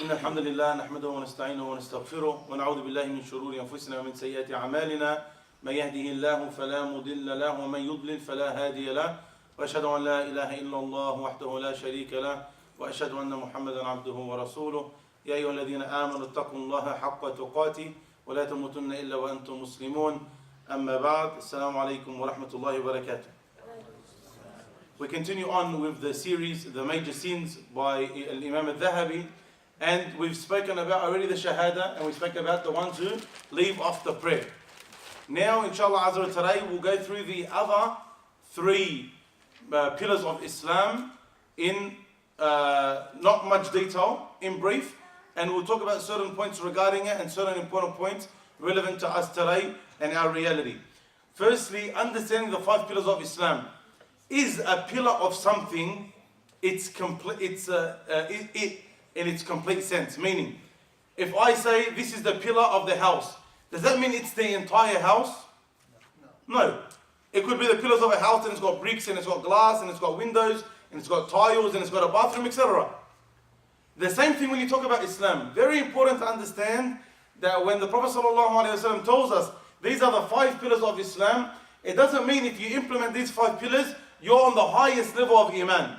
إن الحمد لله نحمده ونستعينه ونستغفره ونعوذ بالله من شرور أنفسنا ومن سيئات أعمالنا من يهده الله فلا مضل له ومن يضلل فلا هادي له وأشهد أن لا إله إلا الله وحده لا شريك له وأشهد أن محمدا عبده ورسوله يا أيها الذين آمنوا اتقوا الله حق تقاته ولا تموتن إلا وأنتم مسلمون أما بعد السلام عليكم ورحمة الله وبركاته. We continue on with the series, The Major Sins by Imam al-Dhahabi, and we've spoken about already the Shahada, and we spoke about the ones who leave after prayer. Now, inshallah Azza wa today, we'll go through the other three pillars of Islam in not much detail, in brief, and we'll talk about certain points regarding it and certain important points relevant to us today and our reality. Firstly, understanding the 5 pillars of Islam. Is a pillar of something in its complete sense? Meaning, if I say this is the pillar of the house, does that mean it's the entire house? No. It could be the pillars of a house and it's got bricks and it's got glass and it's got windows and it's got tiles and it's got a bathroom, etc. The same thing when you talk about Islam. Very important to understand that when the Prophet ﷺ tells us these are the 5 pillars of Islam, it doesn't mean if you implement these 5 pillars, you're on the highest level of Iman.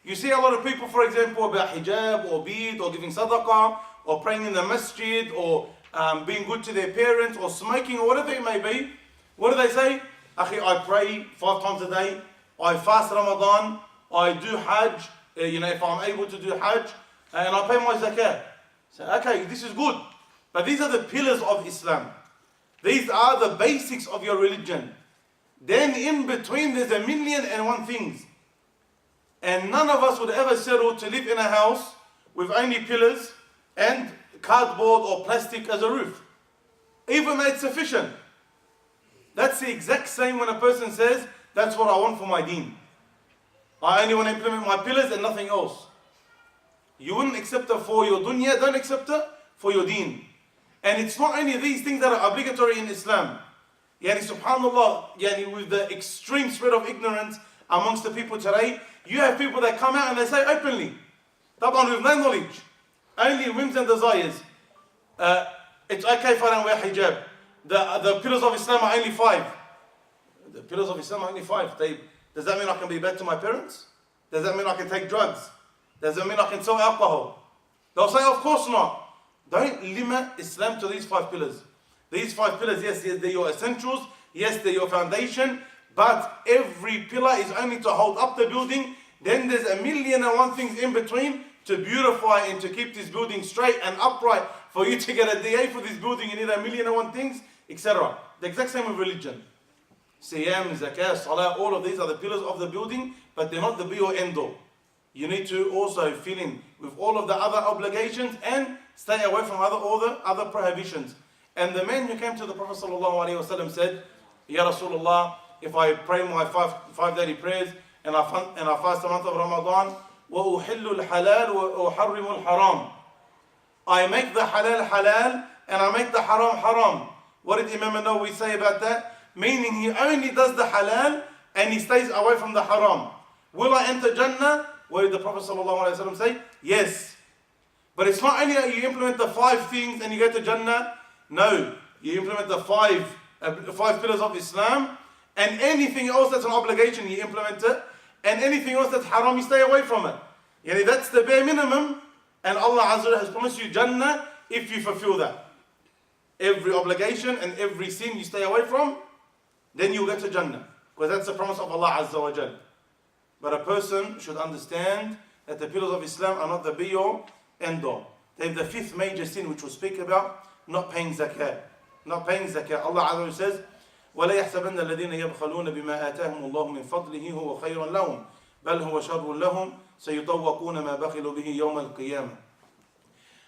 You see a lot of people, for example, about hijab or bead or giving sadaqah or praying in the masjid or being good to their parents or smoking or whatever it may be. What do they say? Akhi, I pray 5 times a day, I fast Ramadan, I do Hajj, if I'm able to do Hajj, and I pay my Zakaat. So, okay, this is good. But these are the pillars of Islam. These are the basics of your religion. Then in between there's 1,000,001 things. And none of us would ever settle to live in a house with only pillars and cardboard or plastic as a roof. Even though it's sufficient. That's the exact same when a person says, that's what I want for my deen. I only want to implement my pillars and nothing else. You wouldn't accept it for your dunya, don't accept it for your deen. And it's not only these things that are obligatory in Islam. Subhanallah, with the extreme spread of ignorance amongst the people today, you have people that come out and they say openly, Taban with no knowledge, only whims and desires. It's okay if I don't wear hijab. The pillars of Islam are only 5. The pillars of Islam are only 5. Does that mean I can be bad to my parents? Does that mean I can take drugs? Does that mean I can sell alcohol? They'll say, of course not. Don't limit Islam to these 5 pillars. These 5 pillars, yes, they're your essentials, yes, they're your foundation, but every pillar is only to hold up the building. Then there's 1,000,001 things in between to beautify and to keep this building straight and upright. For you to get a DA for this building, you need 1,000,001 things, etc. The exact same with religion. Siyam, Zakat, Salah, all of these are the pillars of the building, but they're not the be or end all. You need to also fill in with all of the other obligations and stay away from all the other prohibitions. And the man who came to the Prophet ﷺ said, Ya Rasulullah, if I pray my 5 daily prayers and I fast the month of Ramadan, وَأُحِلُّ الْحَلَالُ وَأُحَرِّمُ الْحَرَامُ, I make the halal halal and I make the haram haram. What did Imam Nawawi say about that? Meaning he only does the halal and he stays away from the haram. Will I enter Jannah? What did the Prophet ﷺ say? Yes. But it's not only that you implement the 5 things and you go to Jannah. No, you implement the 5 pillars of Islam, and anything else that's an obligation, you implement it, and anything else that's haram, you stay away from it. That's the bare minimum, and Allah Azza wa Jalla has promised you Jannah if you fulfill that. Every obligation and every sin you stay away from, then you'll get to Jannah, because that's the promise of Allah Azza wa Jalla. But a person should understand that the pillars of Islam are not the be-all, end-all. They're the 5th major sin which we'll speak about. Not paying zakat. Not paying zakat. Allah Azza wa says, وَلَا يَحْسَبَنَّ الَّذِينَ يَبْخَلُونَ بِمَا آتَاهُمُ اللَّهُ مِنْ فَضْلِهِ هُوَ خَيْرٌ لَهُمْ بَلْ هُوَ شَرٌّ لَهُمْ سَيُطَوَّقُونَ مَا بَخِلُوا بِهِ يَوْمَ الْقِيَامَةِ.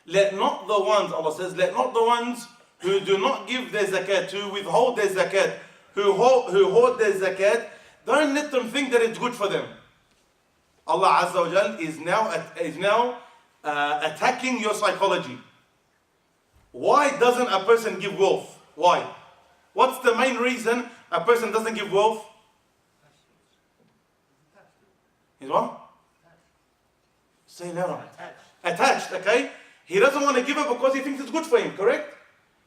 Let not the ones, Allah says, let not the ones who do not give their zakat, who withhold their zakat, who hoard their zakat, don't let them think that it's good for them. Allah Azza wa Jal is now attacking your psychology. Why doesn't a person give wealth? Why? What's the main reason a person doesn't give wealth? Is what? Say louder. Attached, okay? He doesn't want to give it because he thinks it's good for him, correct?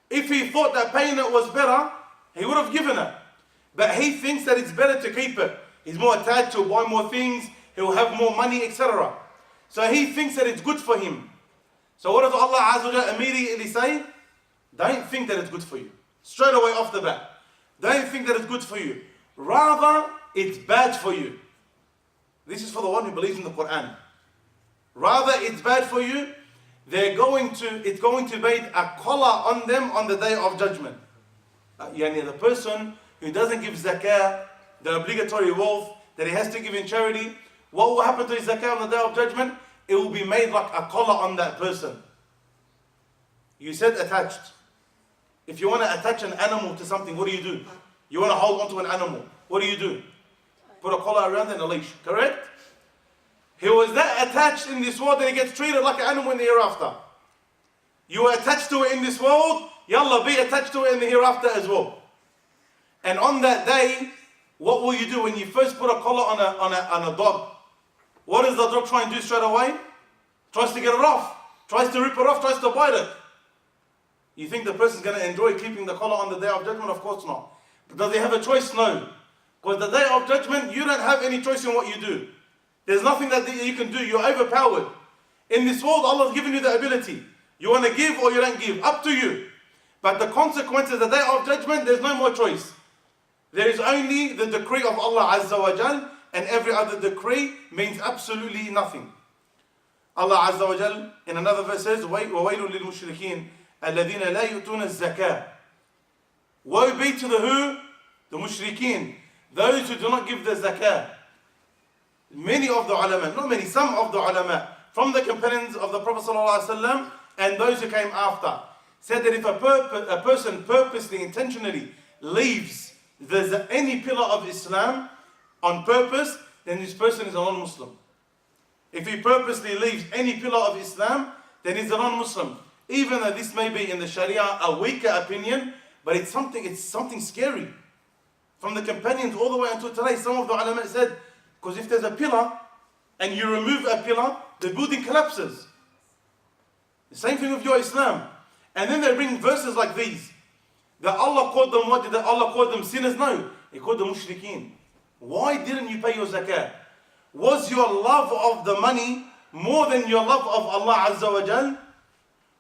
If he thought that paying it was better, he would have given it. But he thinks that it's better to keep it. He's more attached, he'll buy more things, he'll have more money, etc. So he thinks that it's good for him. So what does Allah Azza wa Jalla immediately say? Don't think that it's good for you. Straight away off the bat. Don't think that it's good for you. Rather, it's bad for you. This is for the one who believes in the Quran. Rather, it's bad for you. It's going to be a collar on them on the day of judgment. Yani the person who doesn't give zakah, the obligatory wealth that he has to give in charity, what will happen to his zakah on the day of judgment? It will be made like a collar on that person. You said attached. If you want to attach an animal to something, what do? You want to hold on to an animal. What do? Put a collar around it and a leash, correct? He was that attached in this world that he gets treated like an animal in the hereafter. You were attached to it in this world, yalla, be attached to it in the hereafter as well. And on that day, what will you do when you first put a collar on a dog? What does the dog try and do straight away? Tries to get it off. Tries to rip it off, tries to bite it. You think the person's going to enjoy keeping the collar on the day of judgment? Of course not. But does he have a choice? No. Because the day of judgment, you don't have any choice in what you do. There's nothing that you can do. You're overpowered. In this world, Allah's given you the ability. You want to give or you don't give. Up to you. But the consequences, the day of judgment, there's no more choice. There is only the decree of Allah Azza wa Jal, and every other decree means absolutely nothing. Allah Azza wa Jal in another verse says, وَوَيْلٌ لِلْمُشْرِكِينَ الَّذِينَ لَا يُؤْتُونَ الزَّكَاةَ. Woe be to the who? The mushrikeen. Those who do not give the zakah. Many of the ulama, not many, some of the ulama, from the companions of the Prophet ﷺ and those who came after, said that if a person purposely, intentionally leaves any pillar of Islam on purpose, then this person is a non-Muslim. If he purposely leaves any pillar of Islam, then he's a non-Muslim. Even though this may be in the Sharia a weaker opinion, but it's something scary. From the companions all the way until today, some of the ulama said, because if there's a pillar and you remove a pillar, the building collapses. The same thing with your Islam. And then they bring verses like these. That Allah called them what? Did Allah call them sinners? No. He called them mushrikeen. Why didn't you pay your zakah? Was your love of the money more than your love of Allah Azza wa Jal?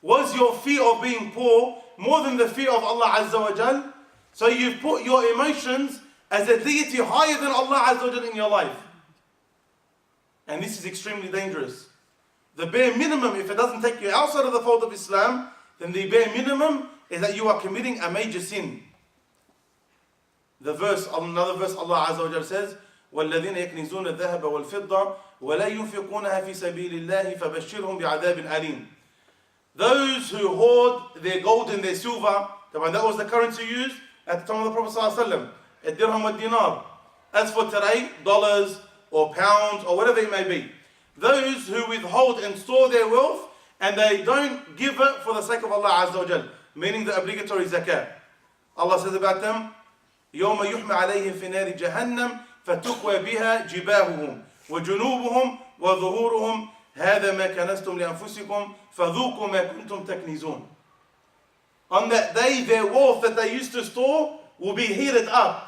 Was your fear of being poor more than the fear of Allah Azza wa Jal? So you've put your emotions as a deity higher than Allah Azza wa Jal in your life. And this is extremely dangerous. The bare minimum, if it doesn't take you outside of the fold of Islam, then the bare minimum is that you are committing a major sin. Another verse, Allah Azza wa Jal says, وَالَّذِينَ يَكْنِزُونَ الذَّهَبَ وَالْفِضَّةَ وَلَا يُنْفِقُونَها فِي سَبِيلِ اللَّهِ فَبَشِّرْهُمْ بِعَذَابٍ أَلِيمٍ. Those who hoard their gold and their silver, that was the currency used at the time of the Prophet ﷺ, a dirham or dinar. As for today, dollars or pounds or whatever it may be. Those who withhold and store their wealth and they don't give it for the sake of Allah Azza wa Jal, meaning the obligatory zakah. Allah says about them, يَوْمَ يُحْمَ عَلَيْهِمْ فِي نَارِ جَهَنَّمْ فَتُكْوَى بِهَا جِبَاهُهُمْ وَجُنُوبُهُمْ وَظُهُورُهُمْ هَذَا مَا كَنَزْتُمْ لِأَنفُسِكُمْ فَذُوقُوا مَا كُنْتُمْ تَكْنِزُونَ. On that day, their wealth that they used to store will be heated up.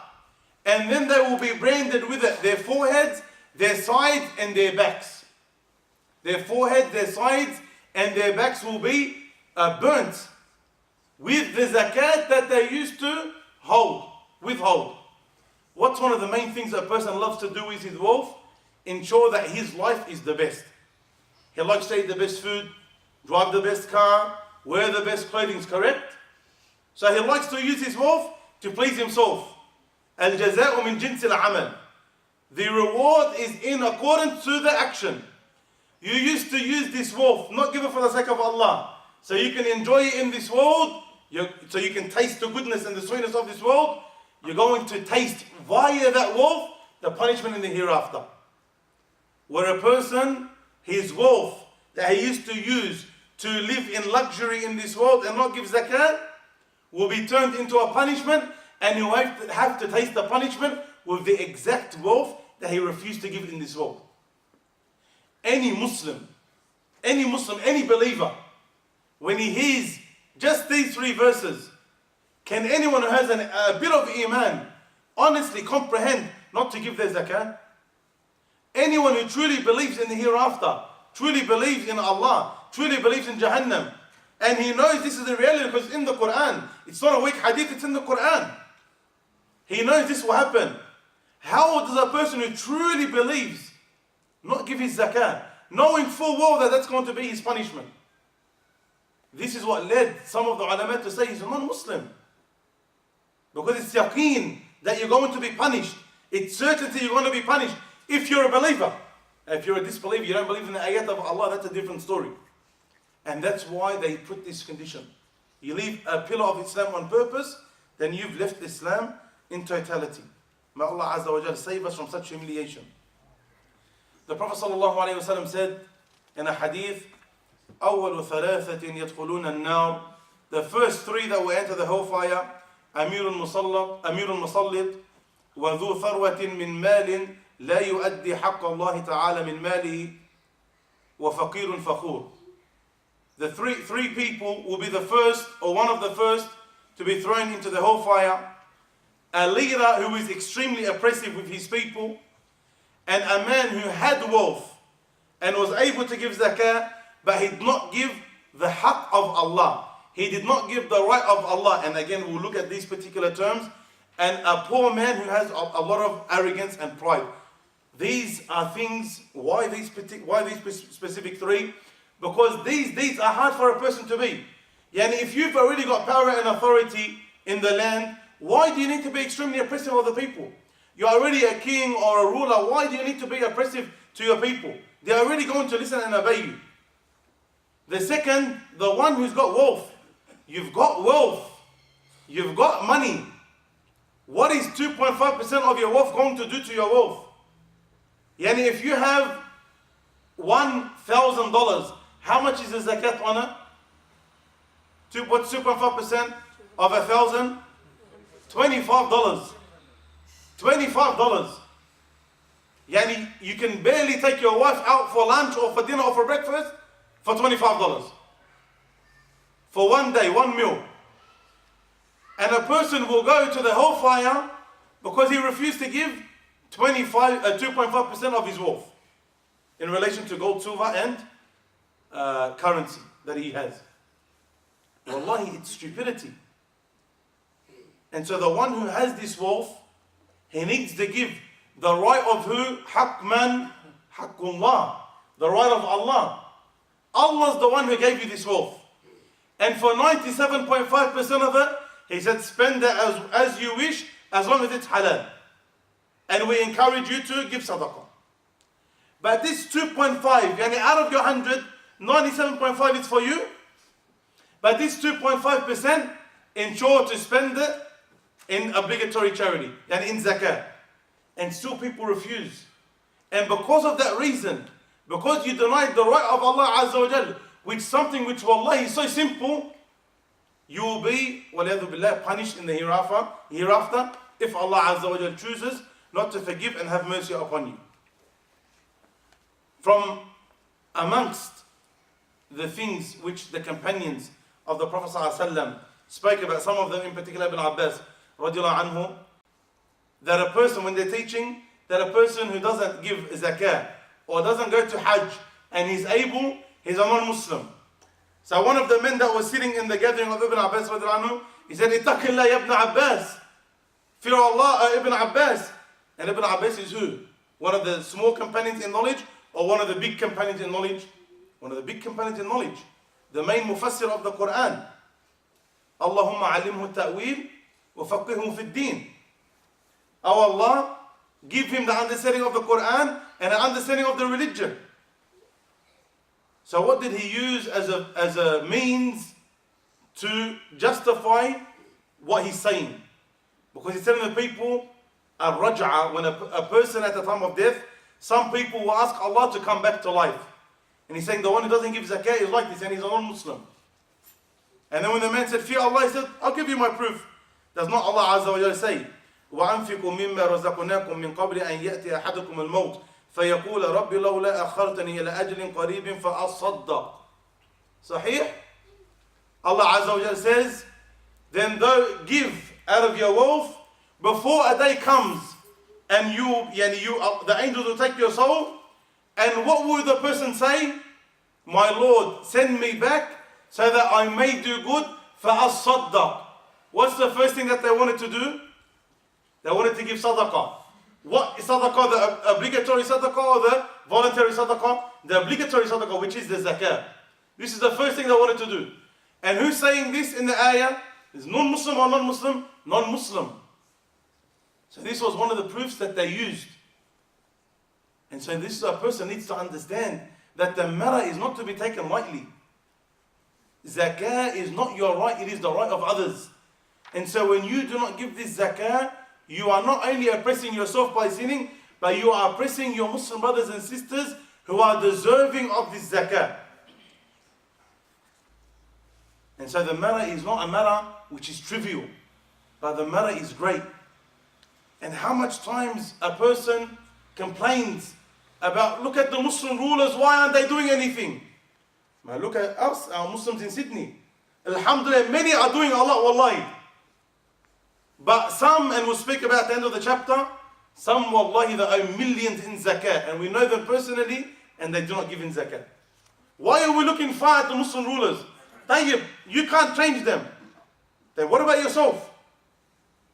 And then they will be branded with it, their foreheads, their sides, and their backs. Their foreheads, their sides, and their backs will be burnt with the zakat that they used to withhold. What's one of the main things a person loves to do with his wealth? Ensure that his life is the best. He likes to eat the best food, drive the best car, wear the best clothing, correct? So he likes to use his wealth to please himself. Al-jaza'u min jinsi al-amal. The reward is in accordance to the action. You used to use this wealth, not give it for the sake of Allah. So you can enjoy it in this world, so you can taste the goodness and the sweetness of this world. You're going to taste via that wealth the punishment in the hereafter. Where a person, his wealth that he used to use to live in luxury in this world and not give zakat, will be turned into a punishment, and he will have to taste the punishment with the exact wealth that he refused to give in this world. Any Muslim, any believer when he hears just these 3 verses, can anyone who has a bit of iman honestly comprehend not to give their zakah? Anyone who truly believes in the hereafter, truly believes in Allah, truly believes in Jahannam, and he knows this is the reality because it's in the Quran. It's not a weak hadith, it's in the Quran. He knows this will happen. How does a person who truly believes not give his zakah, knowing full well that that's going to be his punishment? This is what led some of the ulama to say he's a non-Muslim. Because it's yaqeen that you're going to be punished. It's certainty you're going to be punished if you're a believer. If you're a disbeliever, you don't believe in the ayat of Allah, that's a different story. And that's why they put this condition. You leave a pillar of Islam on purpose, then you've left Islam in totality. May Allah Azza wa Jal save us from such humiliation. The Prophet ﷺ said in a hadith, أول ثلاثة يدخلون النار, the first 3 that will enter the hellfire, أمير المصلت وذو ثروة من مال لا يؤدي حق الله تعالى من ماله وفقير فخور. The three people will be the first, or one of the first, to be thrown into the hellfire. A leader who is extremely oppressive with his people, and a man who had wealth and was able to give zakah, but he did not give the haqq of Allah. He did not give the right of Allah. And again, we'll look at these particular terms. And a poor man who has a lot of arrogance and pride. These are things, why these specific 3? Because these deeds are hard for a person to be. Yani if you've already got power and authority in the land, why do you need to be extremely oppressive of the people? You're already a king or a ruler, why do you need to be oppressive to your people? They're already going to listen and obey you. The second, the one who's got wealth. You've got wealth. You've got money. What is 2.5% of your wealth going to do to your wealth? Yani if you have $1,000, how much is the zakat on it? What's 2.5% of 1,000? $25. $25. Yani you can barely take your wife out for lunch or for dinner or for breakfast for $25. For one day, one meal. And a person will go to the hellfire because he refused to give 2.5% of his wealth in relation to gold, silver and currency that he has. Wallahi, it's stupidity. And so the one who has this wealth, he needs to give the right of who? Haqq man? Haqqullah. The right of Allah. Allah's the one who gave you this wealth. And for 97.5% of it, he said, spend it as you wish, as long as it's halal. And we encourage you to give sadaqah. But this 2.5, yani out of your 100, 97.5 is for you. But this 2.5%, ensure to spend it in obligatory charity, and in zakah. And still people refuse. And because of that reason, because you denied the right of Allah Azza wa Jal, which something which wallahi is so simple, you will be, waliyadu billah, punished in the hereafter if Allah Azza wa Jal chooses not to forgive and have mercy upon you. From amongst the things which the companions of the Prophet ﷺ spoke about, some of them in particular Ibn Abbas radiallahu anhu, that a person, when they're teaching, that a person who doesn't give zakah or doesn't go to Hajj and he's able, he's a non-Muslim. So one of the men that was sitting in the gathering of Ibn Abbas radiallahu anhu, he said, Ittaqillah ya Ibn Abbas. Fear Allah, Ibn Abbas. And Ibn Abbas is who? One of the small companions in knowledge or one of the big companions in knowledge? One of the big companions in knowledge. The main mufassir of the Quran. Allahumma alimhu ta'wil wa faqihu fi din. Oh Allah, give him the understanding of the Quran and an understanding of the religion. So what did he use as a means to justify what he's saying? Because he's telling the people, al-raj'a, when a person at the time of death, some people will ask Allah to come back to life. And he's saying the one who doesn't give zakah is like this, and he's a non-Muslim. And then when the man said, fear Allah, he said, I'll give you my proof. Does not Allah Azza wa Jalla say, وَأَنْفِقُوا مِمَّا رَزَقْنَاكُمْ مِنْ قَبْلِ أَنْ يَأْتِيَ أَحَدُكُمُ الْمَوْتِ فَيَقُولَ رَبِّ لَوْلَا أَخَّرْتَنِي إِلَى أَجْلٍ قَرِيبٍ فَأَصَّدَّقْ. Sahih? Allah Azza wa Jalla says, then give out of your wealth before a day comes and the angels will take your soul. And what will the person say? My Lord, send me back so that I may do good. فَأَصَّدَّقْ. What's the first thing that they wanted to do? They wanted to give sadaqah. What is sadaqah? The obligatory sadaqah or the voluntary sadaqah? The obligatory sadaqah, which is the zakat. This is the first thing they wanted to do. And who's saying this in the ayah? Is non-Muslim or non-Muslim? Non-Muslim. So this was one of the proofs that they used. And so this a person needs to understand that the matter is not to be taken lightly. Zakah is not your right, it is the right of others. And so when you do not give this zakah, you are not only oppressing yourself by sinning, but you are oppressing your Muslim brothers and sisters who are deserving of this zakah. And so the matter is not a matter which is trivial, but the matter is great. And how much times a person complains about, look at the Muslim rulers, why aren't they doing anything? Man, look at us, our Muslims in Sydney. Alhamdulillah, many are doing a lot, wallahi. But some, and we'll speak about at the end of the chapter, some wallahi that owe millions in zakat, and we know them personally, and they do not give in zakat. Why are we looking far at the Muslim rulers? Tayyib, you can't change them. Then what about yourself?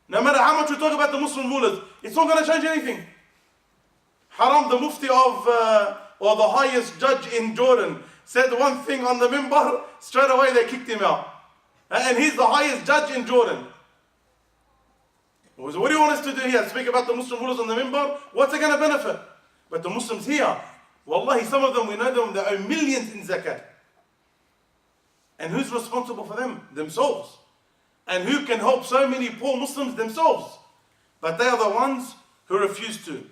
No matter how much we talk about the Muslim rulers, it's not going to change anything. Haram, the mufti of, or the highest judge in Jordan, said one thing on the minbar, straight away they kicked him out. And he's the highest judge in Jordan. So what do you want us to do here? Speak about the Muslim rulers on the minbar? What's it going to benefit? But the Muslims here, wallahi, some of them, we know them, they owe millions in zakat. And who's responsible for them? Themselves. And who can help so many poor Muslims? Themselves. But they are the ones who refuse to.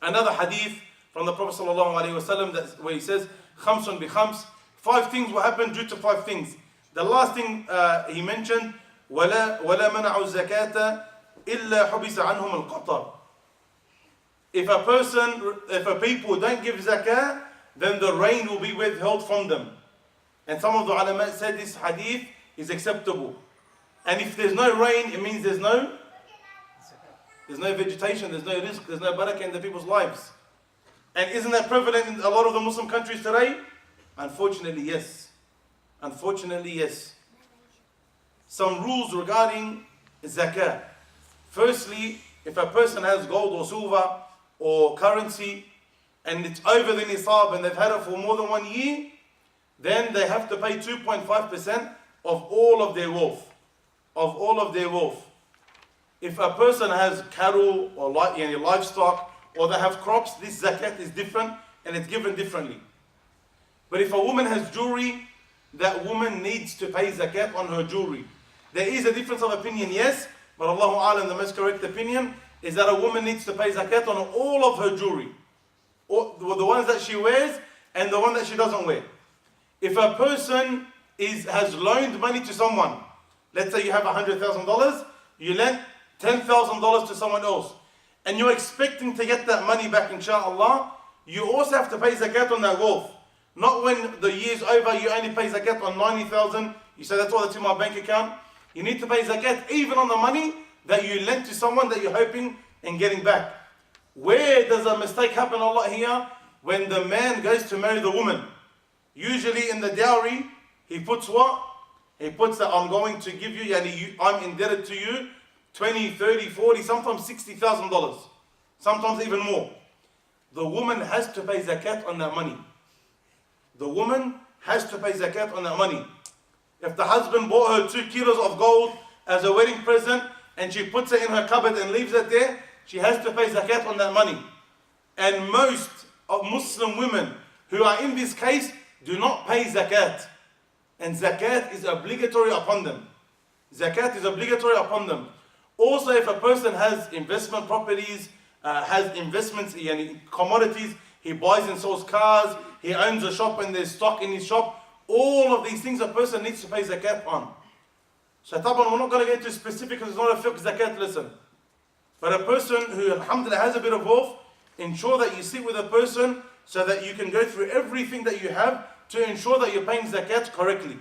Another hadith from the Prophet ﷺ, that's where he says, Khamsun bi khams, 5 things will happen due to 5 things. The last thing he mentioned, وَلَا مَنَعُوا الزَّكَاةَ إِلَّا حُبِسَ عَنْهُمُ الْقَطَرِ. If a people don't give zakah, then the rain will be withheld from them. And some of the ulama said this hadith is acceptable. And if there's no rain, it means there's no vegetation, there's no rizq, there's no barakah in the people's lives. And isn't that prevalent in a lot of the Muslim countries today? Unfortunately, yes. Unfortunately, yes. Some rules regarding zakah. Firstly, if a person has gold or silver or currency and it's over the nisab and they've had it for more than 1 year, then they have to pay 2.5% of all of their wealth. Of all of their wealth. If a person has cattle or livestock or they have crops, this zakat is different and it's given differently. But if a woman has jewelry, that woman needs to pay zakat on her jewelry. There is a difference of opinion, yes, but Allahu A'lam, the most correct opinion is that a woman needs to pay zakat on all of her jewelry. Or the ones that she wears and the one that she doesn't wear. If a person has loaned money to someone, let's say you have $100,000, you lent $10,000 to someone else, and you're expecting to get that money back, inshallah, you also have to pay zakat on that wealth. Not when the year's over, you only pay zakat on 90,000, you say that's all that's in my bank account. You need to pay zakat even on the money that you lent to someone that you're hoping and getting back. Where does a mistake happen a lot here? When the man goes to marry the woman. Usually in the dowry, he puts what? He puts that I'm going to give you, I'm indebted to you, 20, 30, 40, sometimes $60,000. Sometimes even more. The woman has to pay zakat on that money. The woman has to pay zakat on that money. If the husband bought her 2 kilos of gold as a wedding present and she puts it in her cupboard and leaves it there, she has to pay zakat on that money. And most of Muslim women who are in this case do not pay zakat. And zakat is obligatory upon them. Zakat is obligatory upon them. Also, if a person has investment properties, has investments, commodities, he buys and sells cars, he owns a shop and there's stock in his shop, all of these things a person needs to pay zakat on. So taban, we're not going to get into specifics because it's not a fiqh zakat lesson. But a person who, alhamdulillah, has a bit of wealth, ensure that you sit with a person so that you can go through everything that you have to ensure that you're paying zakat correctly.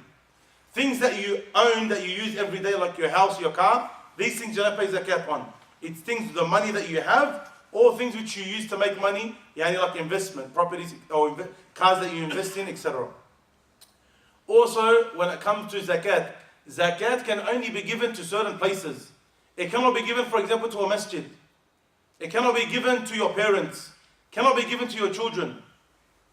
Things that you own, that you use every day, like your house, your car, these things you don't pay zakat on. It's things, the money that you have, or things which you use to make money, yani like investment, properties, or cars that you invest in, etc. Also, when it comes to zakat, zakat can only be given to certain places. It cannot be given, for example, to a masjid. It cannot be given to your parents. Cannot be given to your children.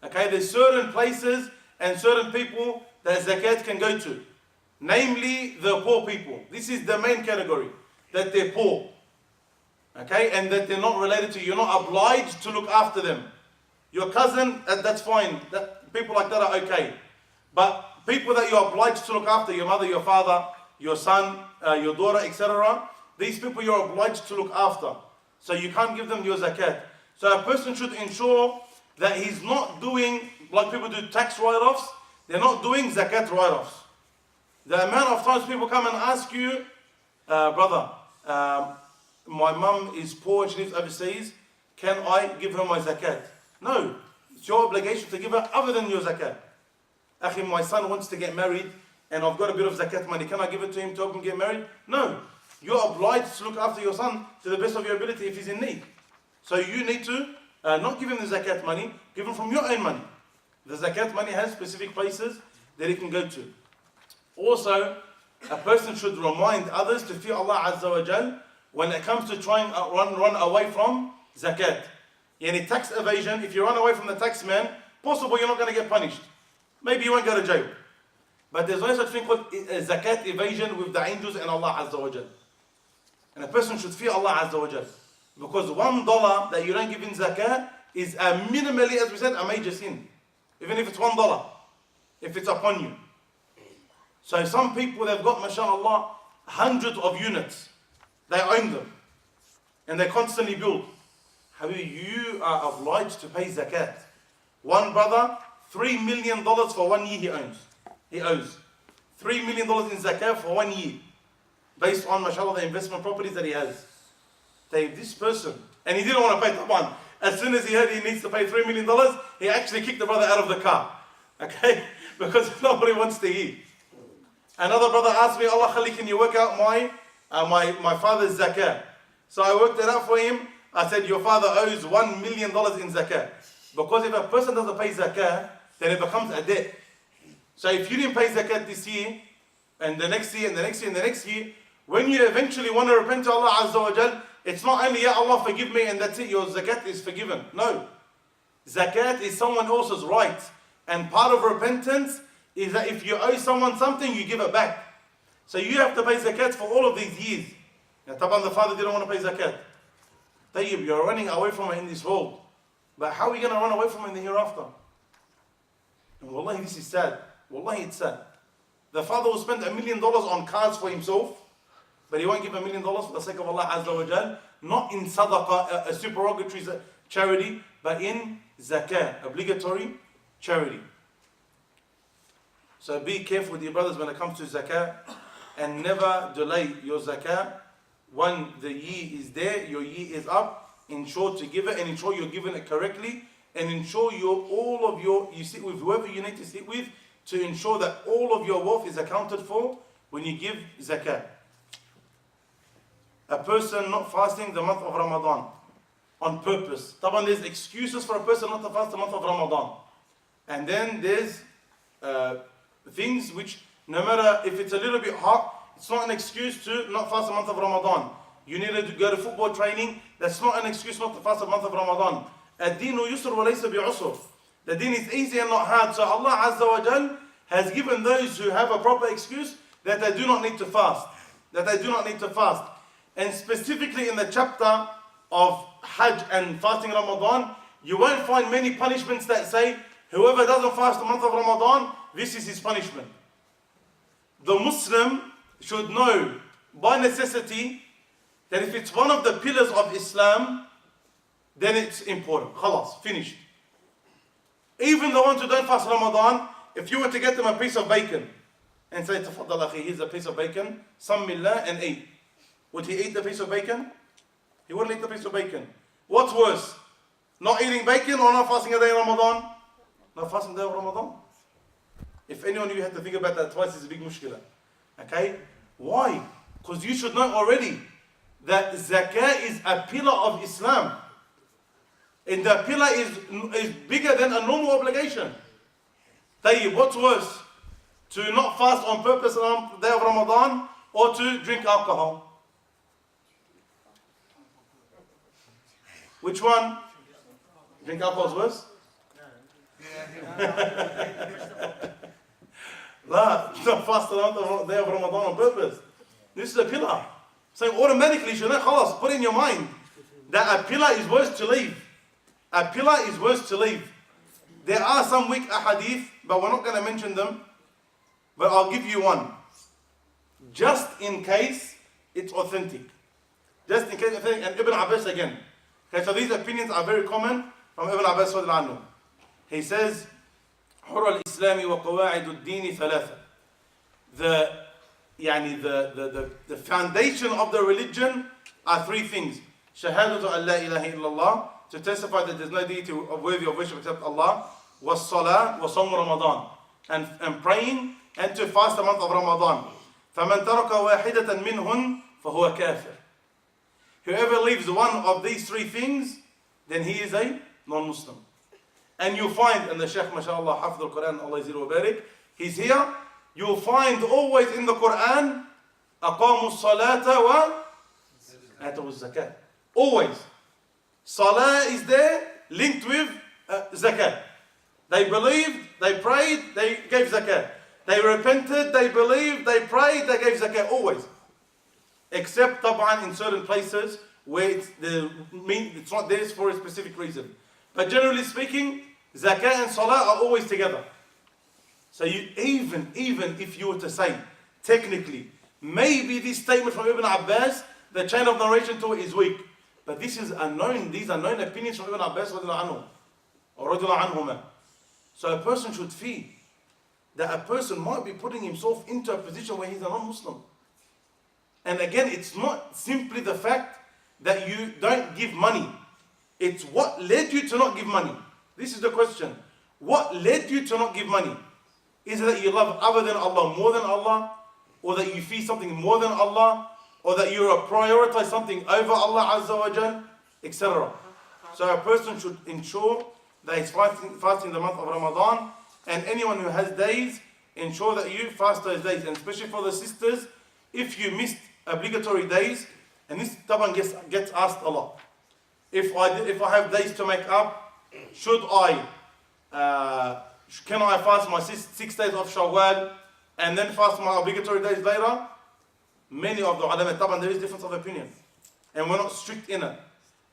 Okay, there's certain places and certain people that zakat can go to. Namely, the poor people. This is the main category, that they're poor. Okay, and that they're not related to you. You're not obliged to look after them. Your cousin, that's fine. People like that are okay. But people that you're obliged to look after, your mother, your father, your son, your daughter, etc., these people you're obliged to look after. So you can't give them your zakat. So a person should ensure that he's not doing, like people do tax write-offs, they're not doing zakat write-offs. The amount of times people come and ask you, brother, my mum is poor, she lives overseas, can I give her my zakat? No, it's your obligation to give her other than your zakat. Akhi, my son wants to get married and I've got a bit of zakat money, can I give it to him to help him get married? No, you're obliged to look after your son to the best of your ability if he's in need. So you need to not give him the zakat money, give him from your own money. The zakat money has specific places that it can go to. Also, a person should remind others to fear Allah Azza wa Jal when it comes to trying to run away from zakat. Yani tax evasion, if you run away from the tax man, possible you're not going to get punished. Maybe you won't go to jail. But there's no such thing called zakat evasion with the angels and Allah Azza wa Jal. And a person should fear Allah Azza wa Jal. Because $1 that you don't give in zakat is minimally, as we said, a major sin. Even if it's $1, if it's upon you. So some people, they've got, mashallah, hundreds of units. They own them. And they constantly build. However, you are obliged to pay zakat. One brother, $3 million for 1 year he owns. He owes $3 million in zakat for 1 year. Based on, mashallah, the investment properties that he has. This person, and he didn't want to pay the one. As soon as he heard he needs to pay $3 million, he actually kicked the brother out of the car. Okay? Because nobody wants to eat. Another brother asked me, Allah Khali, can you work out my father's zakat? So I worked it out for him. I said, your father owes $1 million in zakat. Because if a person doesn't pay zakat, then it becomes a debt. So if you didn't pay zakat this year, and the next year, and the next year, and the next year, when you eventually want to repent to Allah Azza wa Jal, it's not only, Ya Allah forgive me and that's it, your zakat is forgiven. No. Zakat is someone else's right. And part of repentance is that if you owe someone something, you give it back. So you have to pay zakat for all of these years. Now, Taban, the father didn't want to pay zakat. Tayyib, you're running away from it in this world. But how are we going to run away from it in the hereafter? And wallahi, this is sad. Wallahi, it's sad. The father will spend $1 million on cars for himself, but he won't give $1 million for the sake of Allah Azza wa Jal, not in sadaqah, a supererogatory charity, but in zakah, obligatory charity. So be careful with your brothers when it comes to zakah, and never delay your zakah. When the year is there, your year is up, ensure to give it and ensure you're giving it correctly, and ensure you sit with whoever you need to sit with to ensure that all of your wealth is accounted for when you give zakah. A person not fasting the month of Ramadan on purpose. Taban, there's excuses for a person not to fast the month of Ramadan. And then there's things which, no matter if it's a little bit hot, it's not an excuse to not fast the month of Ramadan. You need to go to football training, that's not an excuse not to fast the month of Ramadan. Ad-deenu yusr wa laysa bi'usr. The deen is easy and not hard. So Allah Azza wa Jal has given those who have a proper excuse that they do not need to fast. And specifically in the chapter of Hajj and fasting Ramadan, you won't find many punishments that say, whoever doesn't fast the month of Ramadan, this is his punishment. The Muslim should know by necessity that if it's one of the pillars of Islam, then it's important. Khalas, finished. Even the ones who don't fast Ramadan, if you were to get them a piece of bacon and say, Tafaddal akhi, here's a piece of bacon, Sammillah, and eat. Would he eat the piece of bacon? He wouldn't eat the piece of bacon. What's worse? Not eating bacon or not fasting a day of Ramadan? Not fasting a day of Ramadan. If anyone of you had to think about that twice, it's a big mushkila. Okay? Why? Because you should know already that Zakat is a pillar of Islam. And the pillar is bigger than a normal obligation. Tayyib, what's worse? To not fast on purpose on the day of Ramadan or to drink alcohol? Which one? Drink alcohol is worse? La, not fast on the day of Ramadan on purpose. This is a pillar. So automatically, you should know, khalas, put in your mind that a pillar is worse to leave. A pillar is worse to leave. There are some weak ahadith, but we're not going to mention them. But I'll give you one. Just in case it's authentic. Just in case it's authentic. And Ibn Abbas again. Okay, so these opinions are very common from Ibn Abbas. He says, حر الإسلام وقواعد الدين ثلاثة. The foundation of the religion are three things. شهادة أن لا إله إلا الله, to testify that there is no deity worthy of worship except Allah. والصلاة وصوم رمضان, and praying and to fast the month of Ramadan. فمن ترك واحدة منهن فهو كافر. Whoever leaves one of these three things, then he is a non-Muslim. And you find, and the Shaykh, mashallah, Hafidh al-Quran, Allah Yazir wa Barik, he's here. You'll find always in the Quran, أقاموا الصلاة وآتوا الزكاة. Always. Salah is there, linked with zakat. They believed, they prayed, they gave zakat. They repented, they believed, they prayed, they gave zakat. Always. Except طبعا in certain places where it's not there for a specific reason. But generally speaking, zakat and salah are always together. So you even if you were to say, technically, maybe this statement from Ibn Abbas, the chain of narration to it is weak. But these are known opinions from Ibn Abbas or anhuma. So a person should fear that a person might be putting himself into a position where he's a non-Muslim. And again, it's not simply the fact that you don't give money. It's what led you to not give money. This is the question. What led you to not give money? Is it that you love other than Allah more than Allah? Or that you fear something more than Allah? Or that you prioritize something over Allah Azza wa Jal? Etc. So a person should ensure that he's fasting the month of Ramadan. And anyone who has days, ensure that you fast those days. And especially for the sisters, if you missed obligatory days, and this taban gets asked a lot. If I have days to make up, can I fast my 6 days of Shawwal and then fast my obligatory days later? Many of the ulama, taban, there is difference of opinion, and we're not strict in it.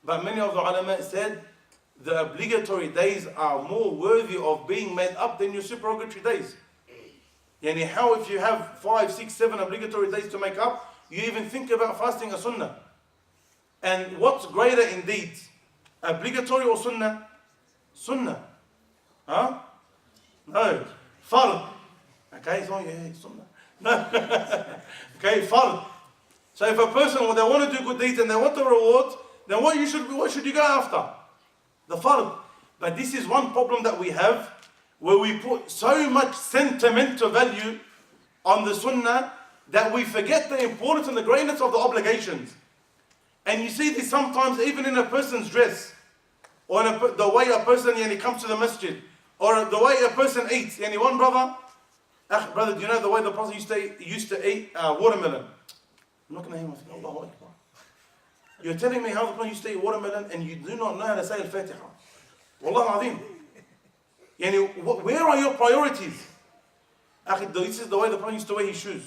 But many of the ulama said the obligatory days are more worthy of being made up than your supererogatory days. Yani how if you have 5, 6, 7 obligatory days to make up, you even think about fasting a sunnah. And what's greater indeed? Obligatory or sunnah? Sunnah. Huh? No. Fard. Okay, so yeah, sunnah. No. Okay, fard. So if a person, they want to do good deeds and they want the reward, then what should you go after? The fard. But this is one problem that we have, where we put so much sentimental value on the sunnah that we forget the importance and the greatness of the obligations. And you see this sometimes even in a person's dress, or in the way a person comes to the masjid, or the way a person eats. One brother, do you know the way the Prophet used to eat watermelon? I'm not going to hear him. Allahu Akbar. You're telling me how the Prophet used to eat watermelon and you do not know how to say Al-Fatiha. Wallah al-Azim. Where are your priorities? This is the way the Prophet used to wear his shoes.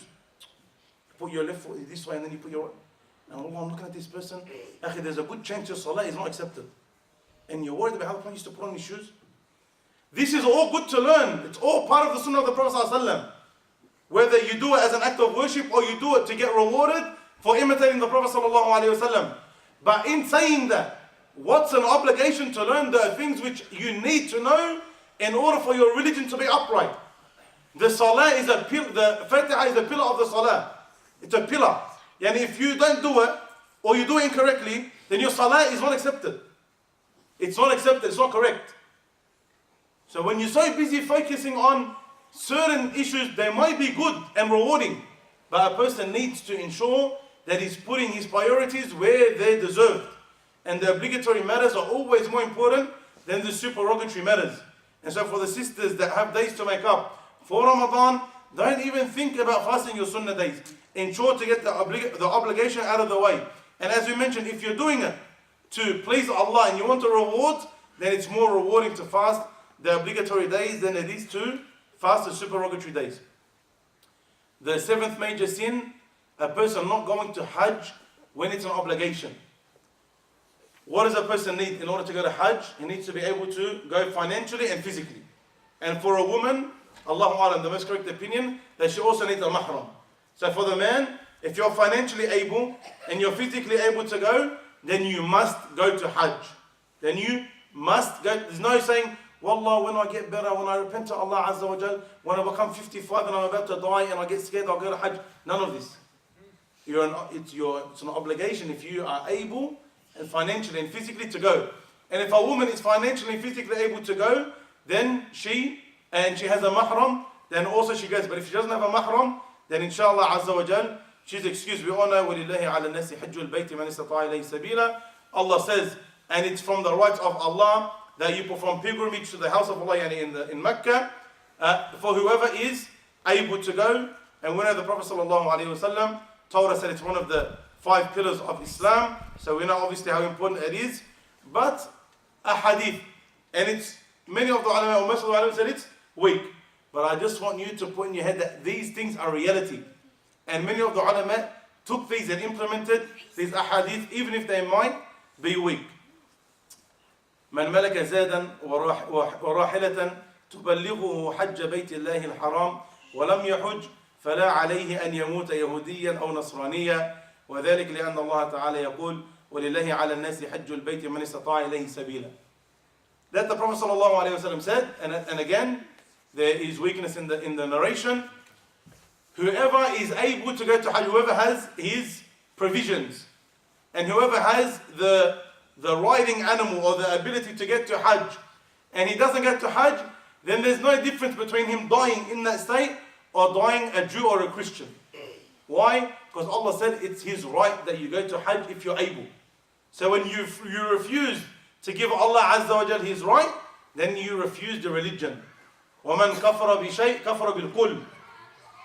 Put your left foot this way and then you put your right. Now, Allah, I'm looking at this person. There's a good chance your salah is not accepted. And you're worried about how the Prophet used to put on his shoes? This is all good to learn. It's all part of the sunnah of the Prophet ﷺ. Whether you do it as an act of worship or you do it to get rewarded for imitating the Prophet ﷺ. But in saying that, what's an obligation to learn? There are things which you need to know in order for your religion to be upright. The salah is a pillar, the Fatiha is a pillar of the salah. It's a pillar. And if you don't do it, or you do it incorrectly, then your salah is not accepted. It's not accepted, it's not correct. So when you're so busy focusing on certain issues, they might be good and rewarding, but a person needs to ensure that he's putting his priorities where they're deserved. And the obligatory matters are always more important than the supererogatory matters. And so for the sisters that have days to make up for Ramadan, don't even think about fasting your sunnah days. Ensure to get the obligation out of the way. And as we mentioned, if you're doing it to please Allah and you want a reward, then it's more rewarding to fast the obligatory days than it is to fast the supererogatory days. The seventh major sin, a person not going to Hajj when it's an obligation. What does a person need in order to go to Hajj? He needs to be able to go financially and physically. And for a woman, Allahu A'lam, the most correct opinion, that she also needs a mahram. So for the man, if you're financially able and you're physically able to go, then you must go to Hajj. Then you must go. There's no saying, Wallah, when I get better, when I repent to Allah Azza wa Jal, when I become 55 and I'm about to die and I get scared, I'll go to Hajj. None of this. It's an obligation if you are able and financially and physically to go. And if a woman is financially and physically able to go, then she has a mahram, then also she goes. But if she doesn't have a mahram, then inshallah Azza wa Jal, she's excused. We all know, وَلِلَّهِ عَلَى النَّاسِ حَجُّ الْبَيْتِ مَنِ اسْتَطَاعَ إِلَيْهِ سَبِيلًا. Allah says, and it's from the rights of Allah that you perform pilgrimage to the house of Allah in Mecca for whoever is able to go. And we know the Prophet ﷺ told us that it's one of the 5 pillars of Islam. So we know obviously how important it is. But a hadith, and it's many of the ulama, or most of the ulama said it's weak. But I just want you to put in your head that these things are reality. And many of the ulama took these and implemented these ahadith, even if they might be weak. من ملك زادا وراحلة تبلغه حج بيت الله الحرام ولم يحج فلا عليه أن يموت يهوديا أو نصرانيا وذلك لأن الله تعالى يقول ولله على الناس حج البيت من استطاع إليه سبيلا. That the Prophet ﷺ said, and again there is weakness in the narration. Whoever is able to go to Hajj, whoever has his provisions, and whoever has the riding animal or the ability to get to Hajj, and he doesn't get to Hajj, then there's no difference between him dying in that state or dying a Jew or a Christian. Why? Because Allah said it's his right that you go to Hajj if you're able. So when you refuse to give Allah Azza wa Jal his right, then you refuse the religion. وَمَنْ كَفَرَ بِشَيْءٍ كَفَرَ بِالْكُلِّ.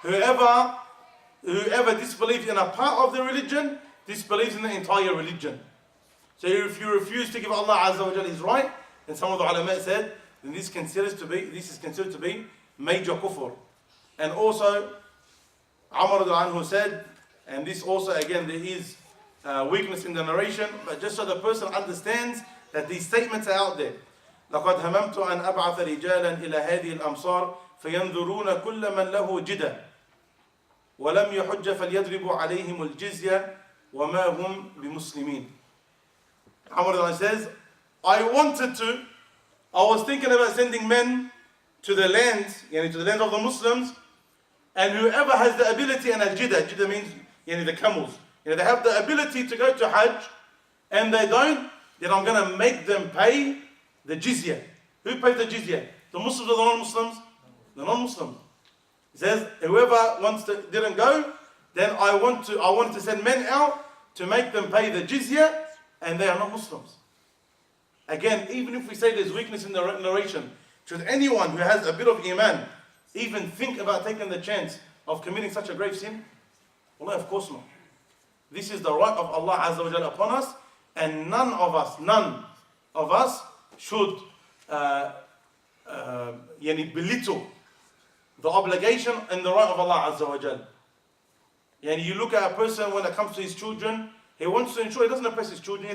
Whoever disbelieves in a part of the religion, disbelieves in the entire religion. So if you refuse to give Allah Azza wa Jal his right, then some of the ulama said, then this is considered to be major kufr. And also, Umar who said, and this also again there is weakness in the narration, but just so the person understands that these statements are out there. لقد هممت أن أبعث رجالا إلى هذه الأمصار فينظرون كل من له جدة ولم يحج فليضرب عليهم الجزية وما هم بمسلمين. Umar says, I was thinking about sending men to the lands, to the land of the Muslims, and whoever has the ability, and al-jida means the camels, they have the ability to go to Hajj, and they don't, then I'm going to make them pay the jizya. Who pays the jizya? The Muslims or the non-Muslims? The non-Muslims. He says, whoever didn't go, then I want to send men out to make them pay the jizya, and they are not Muslims. Again, even if we say there's weakness in the narration, should anyone who has a bit of iman even think about taking the chance of committing such a grave sin? Well, of course not. This is the right of Allah Azza wa Jalla upon us, and none of us should belittle the obligation and the right of Allah Azza wa Jalla. You look at a person when it comes to his children, he wants to ensure he doesn't oppress his children.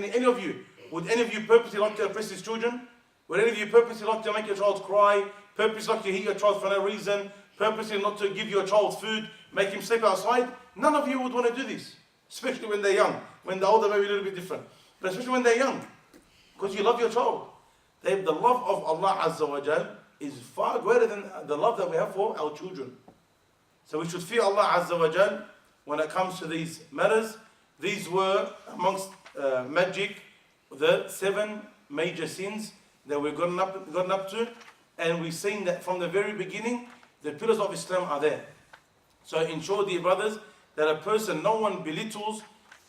Would any of you purposely like to oppress his children? Would any of you purposely like to make your child cry? Purposely like to hit your child for no reason? Purposely not to give your child food? Make him sleep outside? None of you would want to do this. Especially when they're young. When they're older, maybe a little bit different. But especially when they're young. Because you love your child. The love of Allah Azza wa Jal is far greater than the love that we have for our children. So we should fear Allah Azza wa Jal when it comes to these matters. These were amongst magic, the 7 major sins that we've gotten up to, and we've seen that from the very beginning The pillars of Islam are there. So ensure, dear brothers, that a person, no one belittles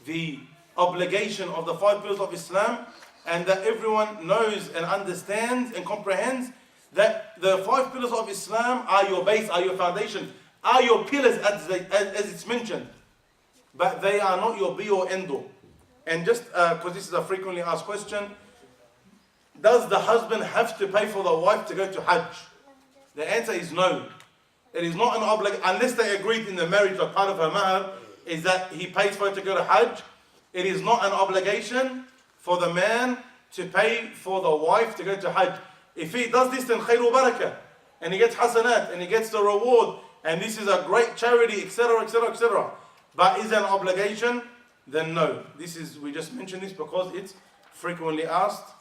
the obligation of the 5 pillars of Islam, and that everyone knows and understands and comprehends that the 5 pillars of Islam are your base, are your foundation, are your pillars as it's mentioned. But they are not your be or end all. And just because this is a frequently asked question, does the husband have to pay for the wife to go to Hajj? The answer is no. It is not an obligation, unless they agreed in the marriage, like part of her mahar is that he pays for her to go to Hajj. It is not an obligation for the man to pay for the wife to go to Hajj. If he does this, then khayr wa barakah, and he gets hasanat, and he gets the reward, and this is a great charity, etc., etc., etc. But is it an obligation? Then no. We just mentioned this because it's frequently asked.